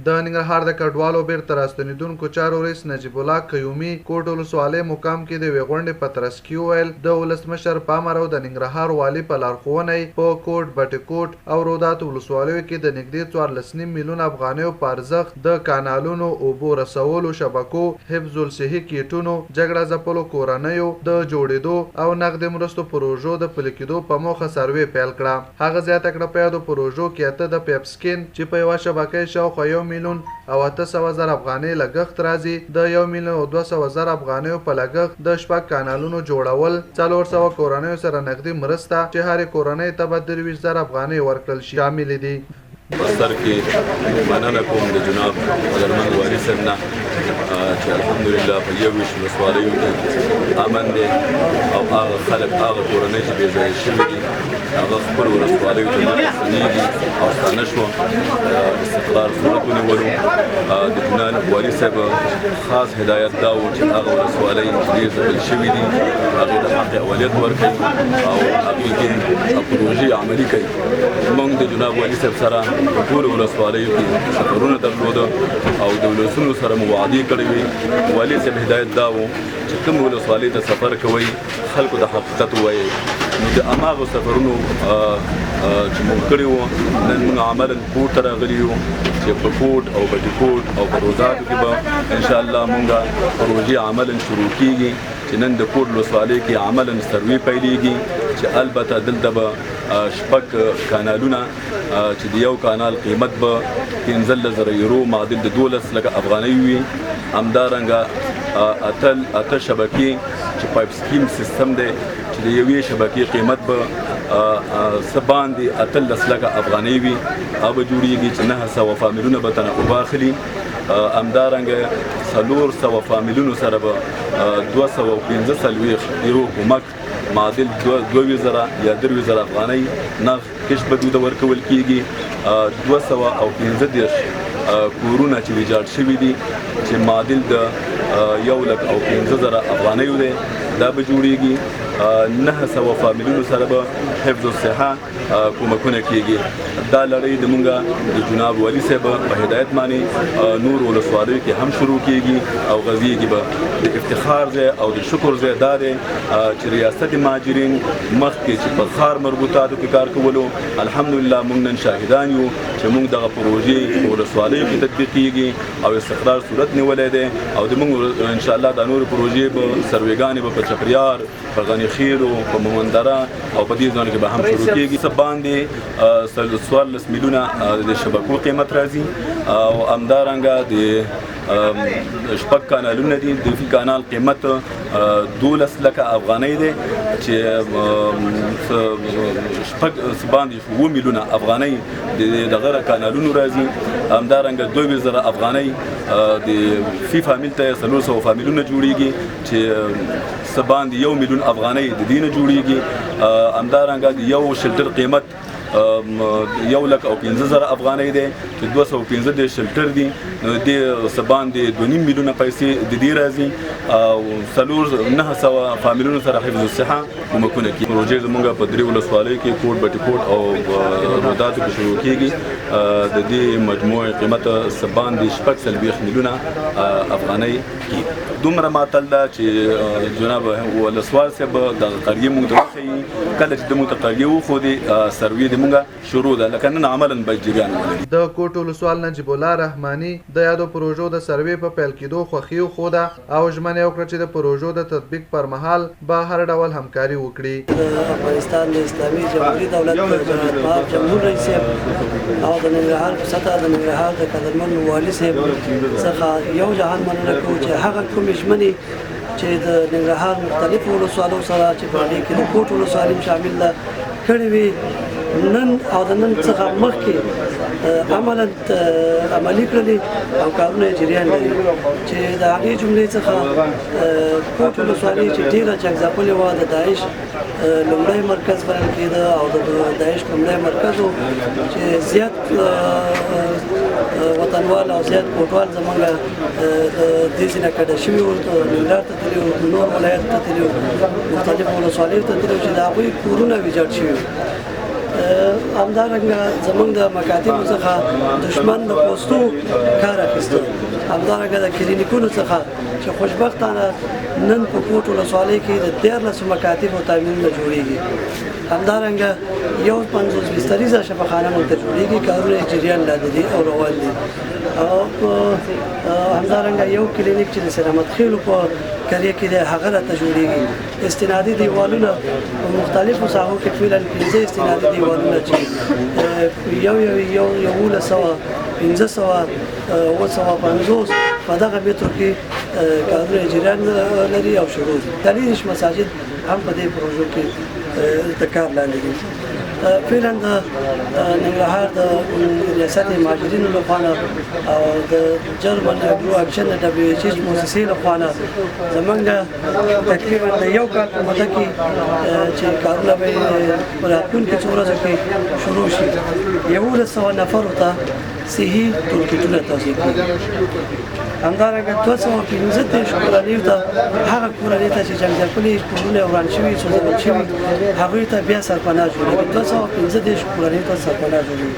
د ننګرهار د کډوالو بیرته راستنیدونکو چارو رئیس نجیب الله قیومي کوټ ولسوالۍ مقام کې د یوې غونډې په ترڅ کې وویل د ولسمشر په امر او د ننګرهار والي په لارښوونه په کوټ بټکوټ او رودات ولسوالیو کې د نږدې 14.5 میلیون افغانیو په ارزښت د کانالونو اوبو رسولو شبکو حفظ الصحي کیټونو جګړه ځپلو کورنیو د جوړېدو او نقد مرستو پروژو د پلي کېدو په موخه سروې پیل کړه. هغه زیاته کړه په یادو پروژو کې اته د پیپسکین چې په یوه شبکه شاوخوا 1 میلیون او 800,000 افغانۍ لګښت راځي، د 1 میلیون او 200,000 افغانیو په لګښت د 6 کانالونو جوړول، 400 کورنیو سره نقدي مرسته چې هرې کورنۍ ته به 23,000 افغانۍ ورکړل شي شامل دي. بستر کې مننه کوم د جناب قدرمن والي صاحب نه چې الحمدلله په یو ویشت ولسوالیو کې امن دی او هغه خلک هغه کورنۍ چې بې ځایه شوي دي هغه خپلو ولسوالیو ته راستنېږي او ستانه شوه استقرار صورت ونیولو. د جناب والي صاحب خاص هدایت دا و چې هغه ولسوالۍ چې ډېر ځپل شوي دي هغې ته حق اولیت ورکوي او هغې کې پروژې عملي کوي. موږ د جناب والي صاحب سره په ټولو ولسوالیو کې سفرونه درلوده او د ولسونو سره مو وعدې کړې وې. والي صاحب هدایت دا و چې کوم ولسوالۍ ته سفر کوئ خلکو ته حقیقت ووایئ. نو د هماغو سفرونو چې موږ کړي وو نن موږ عملا کوټ ته راغلي یو چې په کوټ او بټکوټ او په روزاتو کې به انشاءالله موږ پروژې عملا شروع کېږي چې نن د کوټ ولسوالۍ کې عملا سروې پیلېږي چې البته دلته به 6 کانالونه چې د یو کانال قیمت به 15,000 یورو معادل د 12 لکه افغانۍ وي، همدارنګه اته شبکې چې پایپ سکیم سیستم دی چې د یوې شبکې قیمت به څه باندې 18 لکه افغانۍ وي، هغه به جوړېږي چې 900 فامیلونه به تنه اوبه اخلي. همدارنګه 400 فامیلونو سره به 245 یورو کومک معادل 2,000 یا 3,000 افغانۍ نغد کش به دوی ته ورکول کېږي. 215 کورونه چې ویجاړ شوي دي چې معادل د 1,15,000 افغانیو دی دا به جوړېږي. 900 فامیلونو سره به حفظ الصحه کومکونه کېږي. دا لړۍ د مونږه د جناب والي صاحب په هدایت باندې نور ولسوالیو کې هم شروع کېږي او غځېږي به. د افتخار ځای او د شکر ځای دا دی چې ریاست مهاجرین مخکې چې په ښار مربوطاتو کې کار کولو الحمدلله مونږ نن شاهدان یو چې مونږ دغه پروژې په ولسوالیو کې تطبیقېږي او استقرار صورت نیولی دی او د مونږ انشاءالله دا نورې پروژې به سروېګانې به په چپریار، په غني خیلو، په مومندره او په دې ځایونو کې به هم شروع کېږي. څه باندې 14 میلیونه د شبکو قیمت راځي او همدارنګه د 6 کانالونه دي. د فی کانال قیمت 12 لکه افغانۍ دی چې باندې 7 میلیونه افغانۍ دغه کانالونو راځي. همدارنګه 2,000 افغانۍ د فی فامیل ته 400 فامیلونه جوړېږي چې څه باندې 1 میلیون افغانۍ د دې نه جوړېږي. همدارنګه د یو شلټر قیمت 1,15,000 افغانۍ دی چې 215 شلټر دي نو د څه باندې 2.5 میلیونه پیسې د دې راځي او 900 فامیلونو سره حفظ الصحه کومکونه کېږي. پروژې زموږ په 3 ولسوالیو کې کوټ بټکوټ او روداتو کې شروع کېږي. د دې مجموعي قیمت څه باندې 46 میلیونه افغانۍ کېږي. دومره ماتل ده چې جناب ولسوال صاحب د قریې موږ ته وښیي کله چې د موږ ته قریې وښودې سروې د موږ شروع ده لکه نن عملا بجریان ولري. د کوټ ولسوال نجیب الله رحماني د یادو پروژو د سروې په پیل کېدو خوښي وښوده او ژمنه وکړه چې د پروژو د تطبیق پر مهال به هر ډول همکاري وکړي. د افغانستان د اسلامي جمهوري دولت جناب جمهور رئیس صاحب او د ننګرهار په سطحه د ننګرهار د قدرمن والي صاحب څخه یو جهان مننه کوو چې هغه کومې ژمنې چې د ننګرهار مختلفو ولسوالیو سره چې په هغې کې د کوټ ولسوالي شامل ده کړې وي نن او د نن څخه مخکې عملا عملي کړلې او کارونه یې جریان لري چې د هغې جملې څخه کوټ ولسوالي چې ډېره چکځاپلې وه د داعش لومړی مرکز بلل کېده او د داعش لومړی مرکز و چې زیات وطنوال او زیات کوټوال زموږ د دې ځای نه کډه شوي وو ننګرهار ته تللي وو نور ولایت ته تللي وو مختلفو ولسوالیو ته تللي وو چې د هغوی کورونه ویجاړ شوي وو. همدارنګه زمونږ د مکاتبو څخه دشمن د پوستو کار اخیسته همدارنګه د کلینیکونو څخه چې خوشبختانه نن په کوټ ولسوالۍ کې د 13 مکاتبو تامینونه جوړیږي همدارنګه یو 50 بستریزه شفاخانه مونږ ته جوړیږي کارونه جریان لاندې دي او روان دي او همدارنګه یو کلینیک چې د سلامت خېلو په کلیه کې د هغه راته جوړیږي استنادي دیوالونه په مختلفو ساحو کې فعلا 15 استنادي دیوالونه چې یو 1550 په دغه مترو کې کارونه جریان لري او شروع دي دلیلش مساجد هم په دې پروژو کې د کار لاندې دي فعلا د ننګرهار د ریاست مهاجرینو لخوا او د جرمن اګرو اکشن د دبليو ایچ ایس موسسې لخوا زمونږ تقریبا د یو کال په موده کې چې کارونه به په راتلونکو څو ورځو کې شروع شي 1100 نفرو ته صحي ټولکټونه توزیع کېږي همدارنګه 215 کورنیو ته هغه کورنۍ ته چې جنګ ځپلي کورونه وران شوي سوځول شوي هغوی ته بیا سرپناه جوړوي 215 کورنیو ته سرپناه جوړوي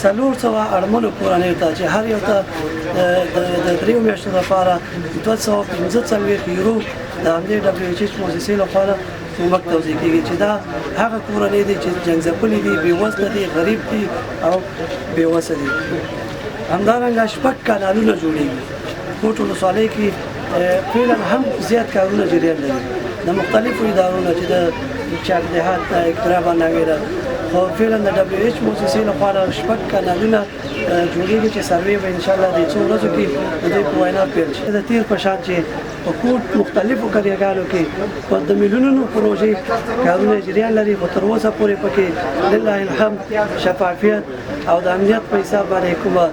400 اړمنو کورنیو ته چې هر یو ته د 3 میاشتو لپاره 215 یورو د همدې دبليو ایچ ایس موسسې لخوا کومک توزیع کېږي چې دا هغه کورنۍ دي چې جنګ ځپلي دي بېوزله دي غریب دي او بېوسه دي همدارنګه شپږ کانالونه جوړیږي کوټ ولسوالۍ کې فعلا هم زیات کارونه جریان لري د مختلفو ادارونو چې د چاک دهات اقترابا ناویره خو فعلا د دبليو ایچ موسسې لخوا شپږ کانالونه جوړیږي چې سروې به ان شاء الله د څو ورځو کې د دې په وینا پیل شي د تیر په شان چې په کوټ مختلفو کلیګانو کې په د میلیونونو پروژې کارونه جریان لري خو تر اوسه پورې پکې لله الحمد شفافیت او د امنیت په حساب باندې کومه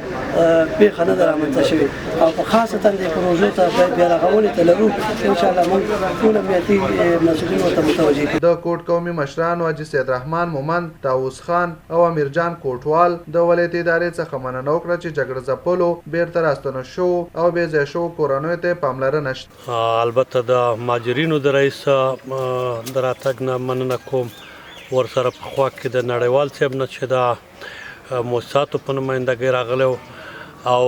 پیښه نه ده رامنځته شوې او په خاصتا د پروژو ته بیا رغونې ته لرو ان شاء الله موږ ټول امنیتي مسؤلین ورته متوجه کړو د کوټ قومي مشرانو حاجي سید رحمان مومند طاووس خان او امیرجان کوټوال د ولایت ادارې څخه مننه وکړه چې جګړه ځپلو بیرته راستنه شو او بې ځای شو کورنیو ته پاملرنه شته البته د مهاجرینو د رئیس د راتګ نه مننه کوم ورسره په خوا کې د نړیوال صاحب نه چې د مؤسساتو په نمایندګۍ راغلی او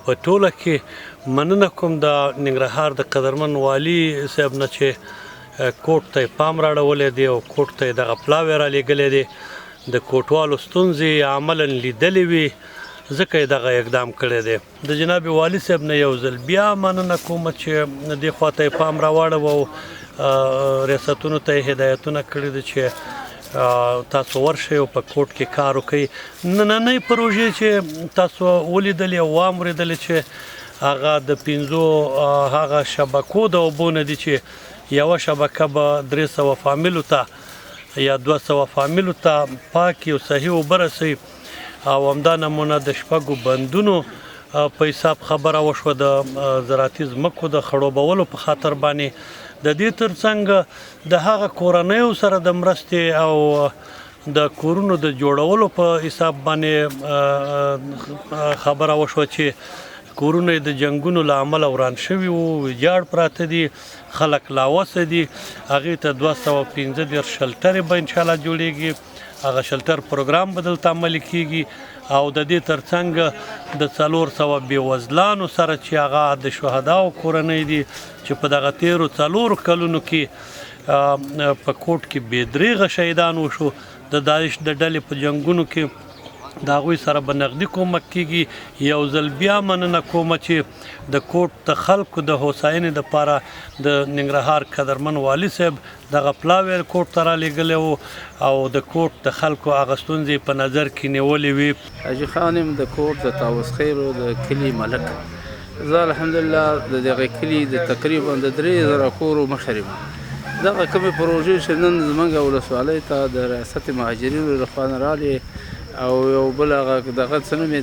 په ټوله کې مننه کوم د ننګرهار د قدرمن والي صاحب نه چې کوټ ته پام راړولی دی او کوټ ته دغه پلاوی رالیږلی دی د کوټوالو ستونزې عملا لیدلې وي ځکه یې دغه اقدام کړی دی د جناب والي صاحب نه یو ځل بیا مننه کوم چې دې خوا ته یې پام راواړو او ریاستونو ته یې هدایتونه کړي دي چې تاسو ورشئ او په کوټ کې کار وکړئ نننۍ پروژې چې تاسو ولیدلې او واورېدلې چې هغه د 5 هغه شبکو د اوبو نه دي چې یوه شبکه به 300 فامیلو ته یا 200 فامیلو ته پاکې او صحیح اوبه رسوي او همدا نمونه د شپږو بندونو په حساب خبره وشوه د زراعتي ځمکو د خړوبولو په خاطر باندې د دې ترڅنګ د هغه کورنیو سره د مرستې او د کورونو د جوړولو په حساب باندې خبره وشوه چې کورونه د جنگونو له امله وران شوي وو ویجاړ پراته دي خلک لاوسه دي هغې ته 215 شلټرې به انشاءالله جوړیږي هغه شلټر پروګرام به دلته عملي کیږي او د دې ترڅنګ د 400 بېوزلانو سره چې هغه د شهداو کورنۍ دي چې په دغه تیرو 4 کلونو کې په کوټ کې بې دریغه شهیدان وشو د داعش د ډلې په جنګونو کې د هغوی سره به نغدي کومک کیږي یو ځل بیا مننه کوم چې د کوټ د خلکو د هوساینې دپاره د ننګرهار قدرمن والي صاحب دغه پلاوی کوټ ته رالیږلی و او د کوټ د خلکو هغه ستونزې په نظر کې نیولې وي حاجي خان یم د کوټ د طاووس خیلو د کلي ملک زه الحمدلله د دغه کلي د تقریبا د 3000 کورو مشر یم دغه کومې پروژې چې نن زموږ ولسوالۍ ته د ریاست مهاجرینو لخوا نه رالې او یو بل هغه دغه څه نوم یې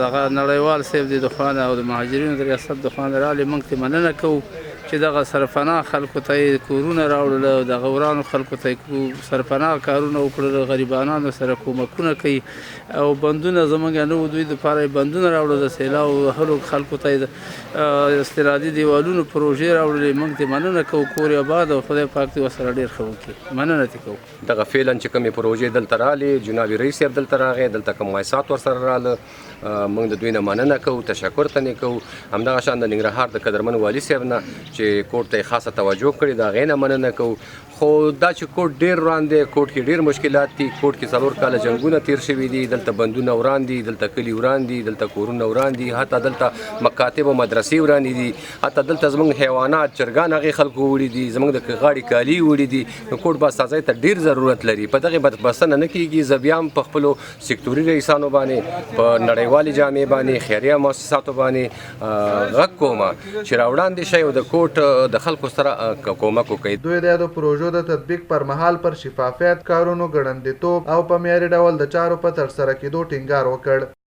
دغه نړیوال صاحب د خوا نه او د مهاجرینو د ریاست د خوا نه رالې موږ ته مننه کوو چې دغه سرپناه خلکو ته یې کورونه راوړل او دغه ورانو خلکو ته یې سرپناه کارونه وکړل، غریبانانو سره کومکونه کوي او بندونه زموږ نه و دوی دپاره یې بندونه راوړل، د سیلاب وهلو خلکو ته یې استنادي دیوالونو پروژې راوړلې. موږ دې مننه کوو، کور یې آباد او خدای پاک دې ورسره ډېر ښه وکړي. مننه دې کوو. دغه فعلا چې کومې پروژې دلته رالې، جناب رئیس صاحب دلته راغی، دلته کوم مایسات ورسره راله، موږ د دوی نه مننه کوو، تشکر تنې کوو. همدغه شان د ننګرهار د قدرمن والي صاحب نه چې کوټ ته یې خاصه توجه کړې، د هغې نه مننه کوو. خو دا چې کوټ ډېر وران دی، کوټ کې ډېر مشکلات دي. کوټ کې 4 کاله جنګونه تیر شوي دي، دلته بندونه وران دي، دلته کلي وران دي، دلته کورونه وران دي، حتی دلته مکاتب او مدرسې ورانې دي، حتی دلته زموږ حیوانات چرګان هغې خلکو وړي دي، زموږ د غاړې کالي وړي دي. نو کوټ بازسازۍ ته ډېر ضرورت لري. په دغې بسنه نه کېږي. زه بیا هم په خپلو سکتوري رئیسانو باندې، په نړیوالې جامعې باندې، خیریه مؤسساتو باندې غږ کوم چې راوړاندې شي او د کوټ د خلکو سره کومک وکړي. دوی د یادو پروژو د تطبیق پر مهال پر شفافیت، کارونو ګړندیتوب او په معیاري ډول د چارو په ترسره کېدو ټینګار وکړ.